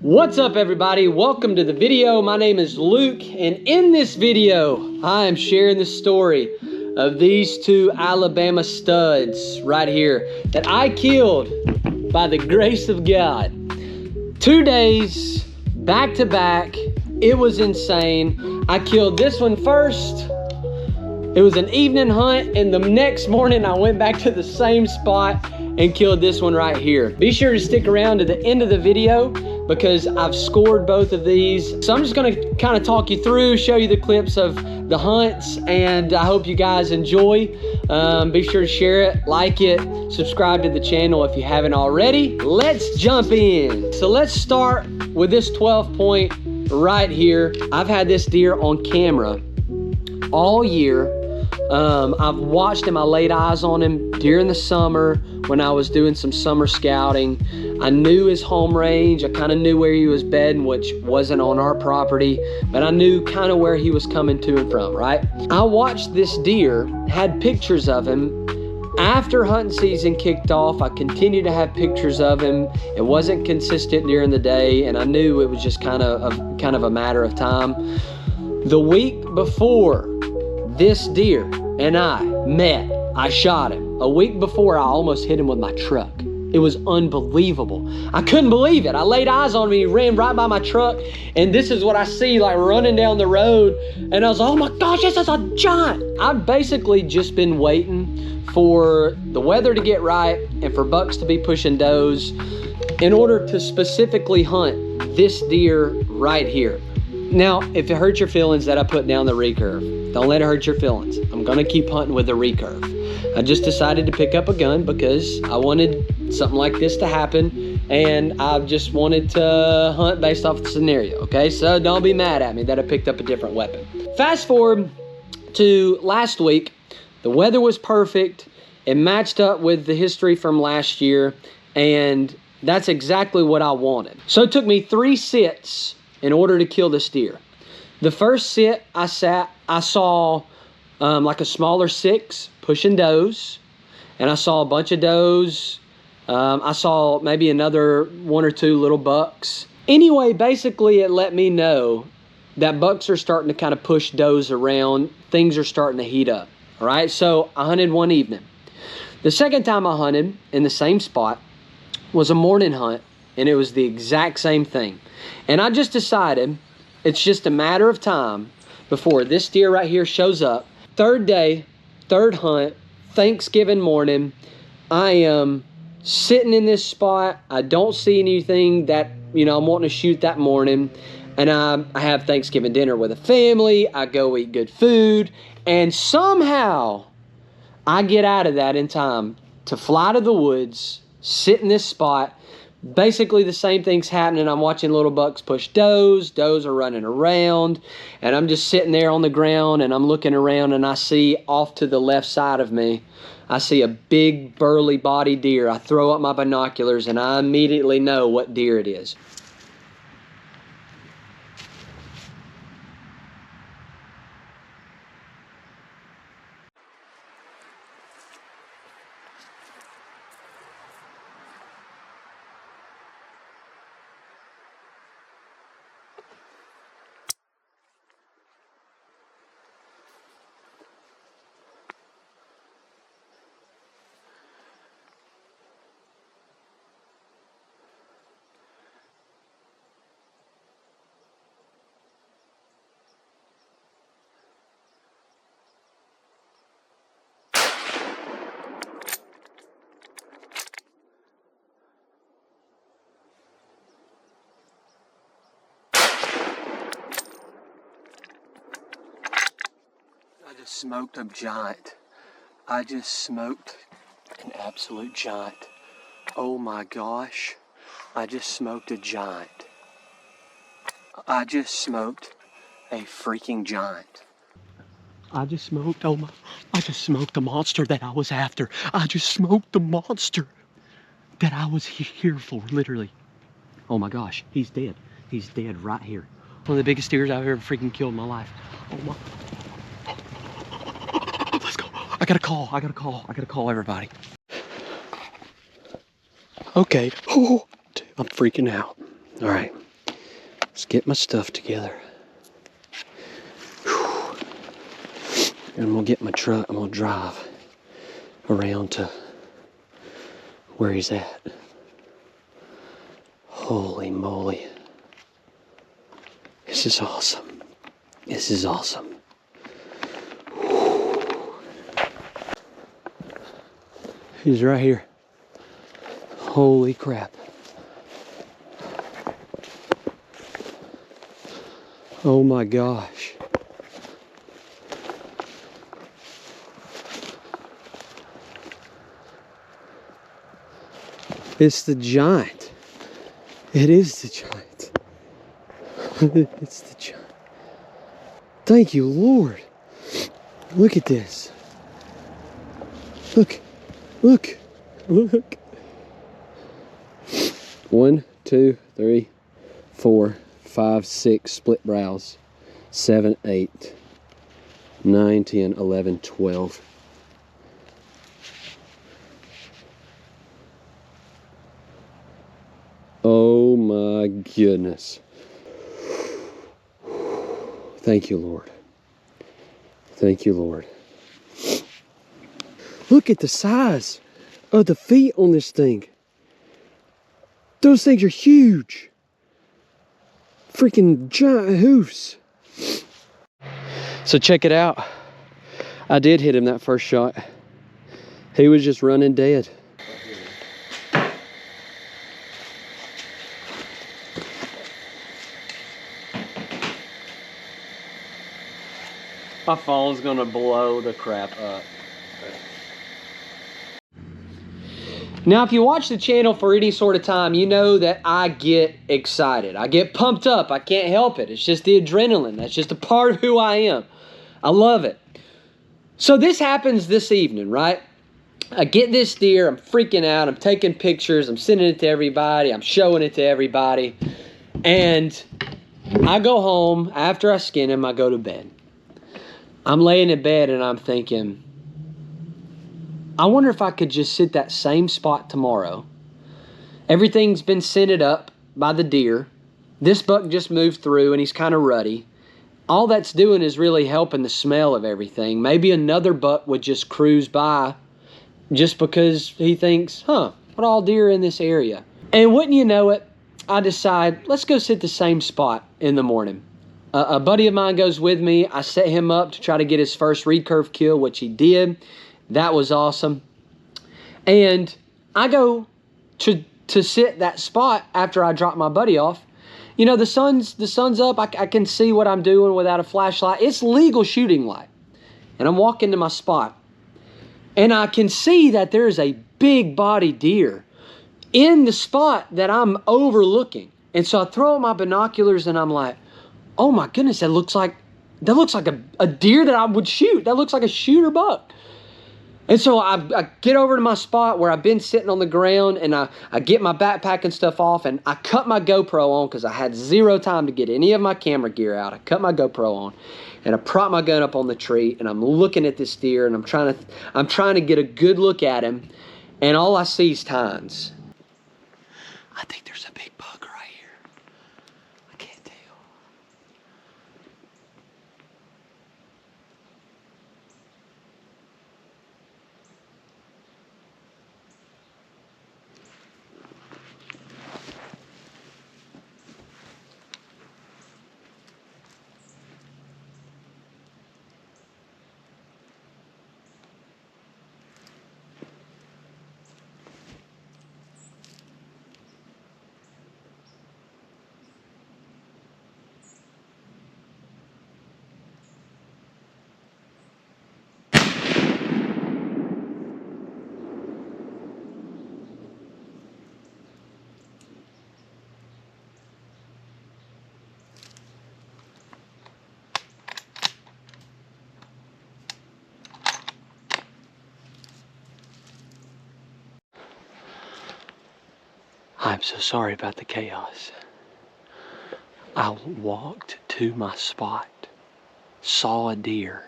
What's up, everybody? Welcome to the video. My name is Luke, and in this video I am sharing the story of these two Alabama studs right here that I killed by the grace of God. 2 days back to back. It was insane. I killed this one first. It was an evening hunt, and the next morning I went back to the same spot and killed this one right here. Be sure to stick around to the end of the video because I've scored both of these. So I'm just gonna kind of talk you through, show you the clips of the hunts, and I hope you guys enjoy. Be sure to share it, like it, subscribe to the channel if you haven't already. Let's jump in. So let's start with this 12 point right here. I've had this deer on camera all year. I've watched him, I laid eyes on him during the summer when I was doing some summer scouting. I knew his home range, I kind of knew where he was bedding, which wasn't on our property, but I knew kind of where he was coming to and from, right? I watched this deer, had pictures of him. After hunting season kicked off, I continued to have pictures of him. It wasn't consistent during the day, and I knew it was just kind of a matter of time. The week before this deer and I met, I shot him. A week before, I almost hit him with my truck. It was unbelievable. I couldn't believe it. I laid eyes on him, he ran right by my truck, and this is what I see like running down the road, and I was like, oh my gosh, this is a giant. I've basically just been waiting for the weather to get right and for bucks to be pushing does in order to specifically hunt this deer right here. Now, if it hurts your feelings that I put down the recurve, don't let it hurt your feelings. I'm gonna keep hunting with the recurve. I just decided to pick up a gun because I wanted something like this to happen, and I just wanted to hunt based off the scenario, okay? So don't be mad at me that I picked up a different weapon. Fast forward to last week, the weather was perfect. It matched up with the history from last year, and that's exactly what I wanted. So it took me 3 sits in order to kill this deer. The first sit I saw like a smaller 6 pushing does, and I saw a bunch of does. I saw maybe another 1 or 2 little bucks. Anyway, basically it let me know that bucks are starting to kind of push does around. Things are starting to heat up, all right? So I hunted one evening. The second time I hunted in the same spot was a morning hunt, and it was the exact same thing. And I just decided it's just a matter of time before this deer right here shows up. Third day, third hunt, Thanksgiving morning. I am sitting in this spot. I don't see anything that, I'm wanting to shoot that morning. And I have Thanksgiving dinner with a family. I go eat good food. And somehow I get out of that in time to fly to the woods, sit in this spot. Basically the same thing's happening. I'm watching little bucks push does. Does are running around, and I'm just sitting there on the ground, and I'm looking around, and I see off to the left side of me, I see a big burly body deer. I throw up my binoculars, and I immediately know what deer it is. I just smoked a giant. I just smoked an absolute giant. Oh my gosh. I just smoked a giant. I just smoked a freaking giant. I just smoked the monster that I was after. I just smoked the monster that I was here for, literally. Oh my gosh, he's dead. He's dead right here. One of the biggest deers I've ever freaking killed in my life. Oh my. Let's go. I gotta call everybody. Okay. Oh, I'm freaking out. All right. Let's get my stuff together. Whew. And I'm gonna get my truck. I'm gonna drive around to where he's at. Holy moly. This is awesome. This is awesome. He's right here. Holy crap. Oh my gosh. It's the giant. It is the giant. It's the giant. Thank you, Lord. Look at this. Look. Look. Look. 1, 2, 3, 4, 5, 6 split brows. 7, 8, 9, 10, 11, 12. Oh my goodness. Thank you, Lord. Thank you, Lord. Look at the size of the feet on this thing. Those things are huge. Freaking giant hoofs. So check it out. I did hit him that first shot. He was just running dead. My phone's gonna blow the crap up. Now, if you watch the channel for any sort of time, you know that I get excited. I get pumped up. I can't help it. It's just the adrenaline. That's just a part of who I am. I love it. So this happens this evening, right? I get this deer. I'm freaking out. I'm taking pictures. I'm sending it to everybody. I'm showing it to everybody. And I go home. After I skin him, I go to bed. I'm laying in bed and I'm thinking, I wonder if I could just sit that same spot tomorrow. Everything's been scented up by the deer. This buck just moved through and he's kind of ruddy. All that's doing is really helping the smell of everything. Maybe another buck would just cruise by just because he thinks, what all deer in this area? And wouldn't you know it, I decide, let's go sit the same spot in the morning. A buddy of mine goes with me. I set him up to try to get his first recurve kill, which he did. That was awesome. And I go to sit that spot after I drop my buddy off. You know, the sun's up. I can see what I'm doing without a flashlight. It's legal shooting light. And I'm walking to my spot. And I can see that there's a big body deer in the spot that I'm overlooking. And so I throw out my binoculars and I'm like, oh my goodness, that looks like a deer that I would shoot. That looks like a shooter buck. And so I get over to my spot where I've been sitting on the ground and I get my backpack and stuff off and I cut my GoPro on because I had zero time to get any of my camera gear out. I cut my GoPro on and I prop my gun up on the tree and I'm looking at this deer and I'm trying to get a good look at him, and all I see is tines. I think there's a big bug right here. I can't tell. I'm so sorry about the chaos. I walked to my spot, saw a deer,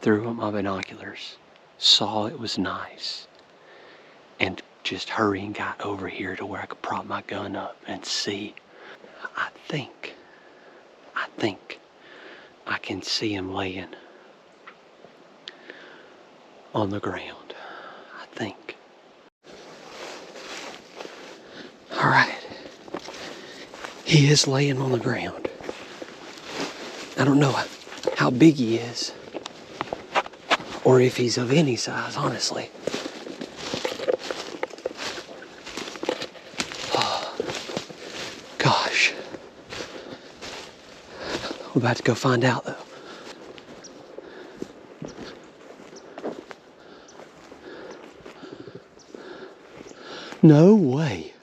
threw up my binoculars, saw it was nice, and just hurried and got over here to where I could prop my gun up and see. I think think I can see him laying on the ground. I think. All right. He is laying on the ground. I don't know how big he is, or if he's of any size, honestly. Oh, gosh. We're about to go find out, though. No way.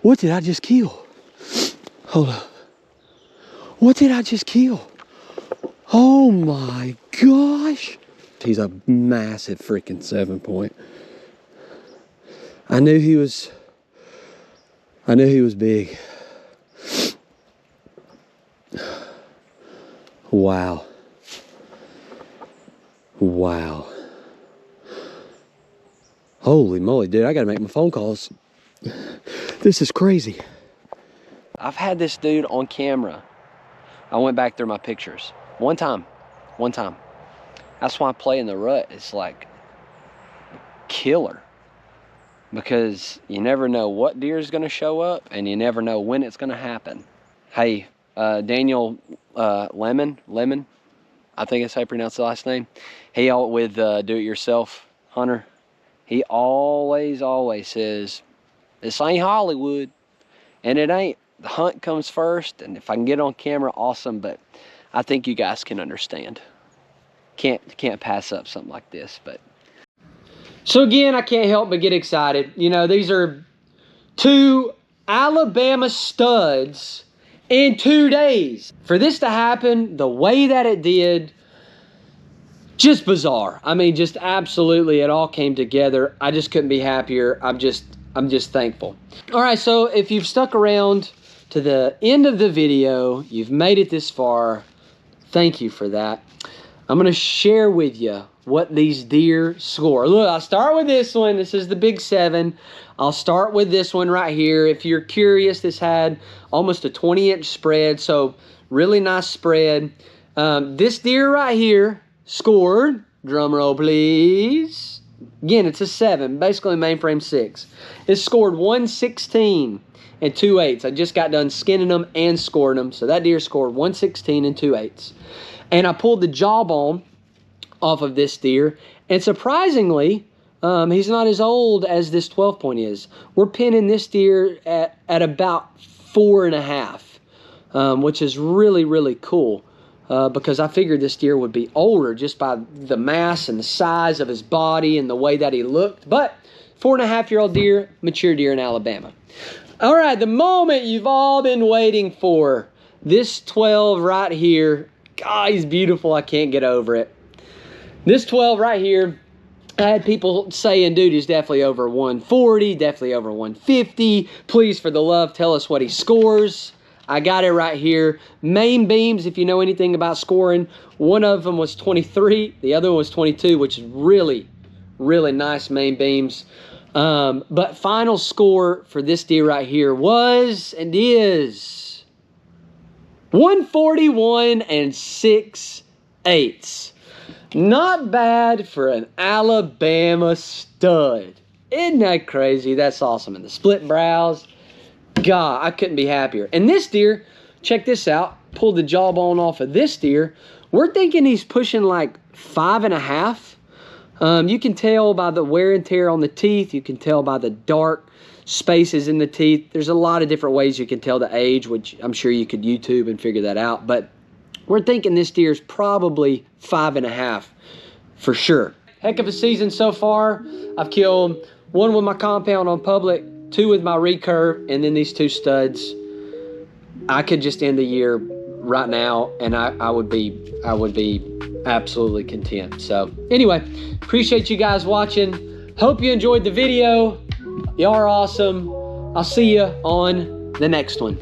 What did I just kill? Hold up. What did I just kill? Oh my gosh. He's a massive freaking 7-point. I knew he was big. Wow. Wow. Holy moly, dude, I gotta make my phone calls. This is crazy. I've had this dude on camera. I went back through my pictures. One time. That's why I play in the rut. It's like killer. Because you never know what deer is gonna show up and you never know when it's gonna happen. Hey, Daniel Lemon, I think that's how you pronounce the last name. He with Do It Yourself Hunter. He always says, this ain't Hollywood, and it ain't. The hunt comes first, and if I can get on camera, awesome, but I think you guys can understand. Can't pass up something like this, but. So again, I can't help but get excited. You know, these are 2 Alabama studs in 2 days. For this to happen the way that it did, just bizarre. I mean, just absolutely, it all came together. I just couldn't be happier. I'm just thankful. All right, so if you've stuck around to the end of the video, you've made it this far, thank you for that. I'm gonna share with you what these deer score. Look, I'll start with this one. This is the Big 7. I'll start with this one right here. If you're curious, this had almost a 20-inch spread, so really nice spread. This deer right here scored, drum roll please. Again, it's a 7, basically mainframe 6. It scored 116 and 2/8. I just got done skinning them and scoring them, so that deer scored 116 and 2/8. And I pulled the jawbone off of this deer, and surprisingly, he's not as old as this 12-point is. We're pinning this deer at about 4.5, which is really cool. Because I figured this deer would be older just by the mass and the size of his body and the way that he looked. But 4.5-year-old deer, mature deer in Alabama. All right, the moment you've all been waiting for. This 12 right here. God, he's beautiful. I can't get over it. This 12 right here, I had people saying, dude, he's definitely over 140, definitely over 150. Please, for the love, tell us what he scores. I got it right here. Main beams, if you know anything about scoring, one of them was 23, the other one was 22, which is really nice main beams. But final score for this deer right here was and is 141 and 6/8. Not bad for an Alabama stud. Isn't that crazy? That's awesome. And the split brows. God, I couldn't be happier. And this deer, check this out. Pulled the jawbone off of this deer. We're thinking he's pushing like 5.5. You can tell by the wear and tear on the teeth. You can tell by the dark spaces in the teeth. There's a lot of different ways you can tell the age, which I'm sure you could YouTube and figure that out. But we're thinking this deer's probably 5.5 for sure. Heck of a season so far. I've killed 1 with my compound on public, 2 with my recurve, and then these 2 studs. I could just end the year right now, and I would be absolutely content. So anyway, appreciate you guys watching. Hope you enjoyed the video. Y'all are awesome. I'll see you on the next one.